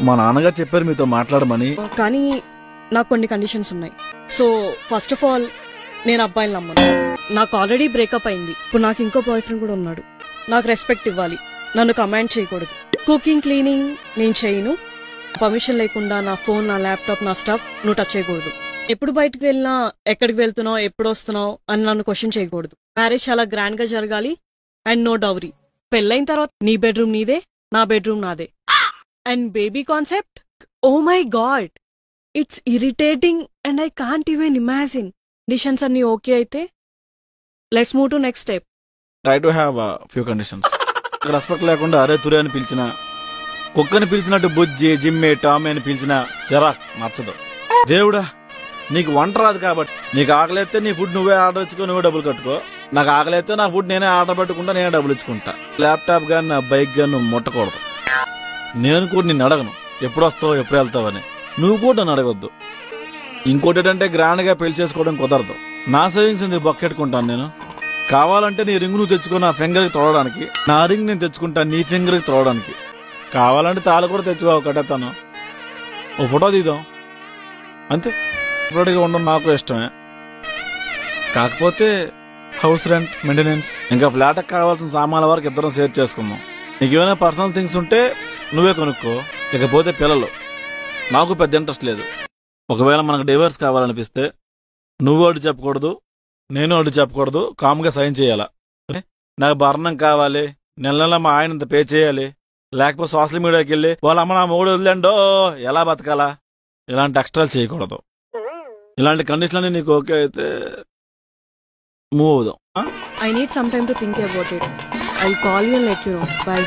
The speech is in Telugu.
మా నాన్నగారు చెప్పారు మీతో మాట్లాడమని. కానీ నాకు కొన్ని కండిషన్స్ ఉన్నాయి. సో ఫస్ట్ ఆఫ్ ఆల్ నేను అబ్బాయిని నమ్మను. నాకు ఆల్రెడీ బ్రేకప్ అయింది. ఇప్పుడు నాకు ఇంకో బాయ్ ఫ్రెండ్ కూడా ఉన్నాడు. నాకు రెస్పెక్ట్ ఇవ్వాలి, నన్ను కమాండ్ చేయకూడదు. కుకింగ్ క్లీనింగ్ నేను చేయను. పర్మిషన్ లేకుండా నా ఫోన్, నా ల్యాప్టాప్, నా స్టఫ్ నువ్వు టచ్ చేయకూడదు. ఎప్పుడు బయటకు వెళ్ళినా ఎక్కడికి వెళ్తున్నావు, ఎప్పుడు వస్తున్నావు అని నన్ను క్వశ్చన్ చేయకూడదు. మ్యారేజ్ చాలా గ్రాండ్ గా జరగాలి అండ్ నో డౌరీ. పెళ్ళైన తర్వాత నీ బెడ్రూమ్ నీదే, నా బెడ్రూమ్ నాదే. And baby concept, oh my god, it's irritating and I can't even imagine. Conditions అన్ని ఓకే అయితే let's move to next step. Try to have few conditions. Respect లేకుండా అరే తురే అని పిలిచిన, కుక్కని పిలిచినట్టు బుజ్జి, జిమ్మే, టామీ అని పిలిచిన సిరాక్ నచ్చదు. దేవుడా, నీకు వంట రాదు కాబట్టి నీకు ఆకలిస్తే నీ ఫుడ్ నువ్వే ఆర్డర్ ఇచ్చుకో, నువ్వే డబ్బులు కట్టుకో. నాకు ఆకలిస్తే నా ఫుడ్ నేనే ఆర్డర్ పెట్టుకుంటా, నేనే డబ్బులు ఇచ్చుకుంటా. ల్యాప్టాప్ గాని నా బైక్ గాని నువ్వు ముట్టకూడదు. నేను కూడా నిన్ను అడగను ఎప్పుడు వస్తావు, ఎప్పుడు వెళ్తావని. నువ్వు కూడా నన్ను అడగొద్దు. ఇంకోటి ఏంటంటే గ్రాండ్ గా పెళ్లి చేసుకోవడం కుదరదు. నా సేవింగ్స్ ఉంది బొక్కెట్టుకుంటాను నేను. కావాలంటే నీ రింగ్ నువ్వు తెచ్చుకో నా ఫింగర్ కి తోడడానికి, నా రింగ్ నేను తెచ్చుకుంటాను నీ ఫింగర్ కి తోడడానికి. కావాలంటే తాళి కూడా తెచ్చుకో కట్టేస్తాను, ఓ ఫోటో తీద్దాం అంతే. సెపరేట్గా ఉండడం నాకు ఇష్టమే. కాకపోతే హౌస్ రెంట్, మెయింటెనెన్స్, ఇంకా ఫ్లాట్ కావాల్సిన సామాన్ల వరకు ఇద్దరం షేర్ చేసుకుందాం. నీకేమైనా పర్సనల్ థింగ్స్ ఉంటే నువ్వే కొనుక్కో. ఇకపోతే పిల్లలు నాకు పెద్ద ఇంట్రెస్ట్ లేదు. ఒకవేళ మనకు డివోర్స్ కావాలనిపిస్తే నువ్వు అడ్డు చెప్పకూడదు, నేను అడ్డు చెప్పకూడదు, కామ్గా సైన్ చేయాలా. నాకు భరణం కావాలి, నెల నెల మా ఆయన ఇంత పే చేయాలి, లేకపోతే సోషల్ మీడియాకి వెళ్ళి వాళ్ళ అమ్మ నా మూడు వదిలేండో ఎలా బతకాలా, ఇలాంటి ఎక్స్ట్రాలు చేయకూడదు. ఇలాంటి కండిషన్లన్నీ నీకు ఓకే అయితే మూవ్ అవుదాం. I need some time to think about it. I'll call you and let you know. Bye.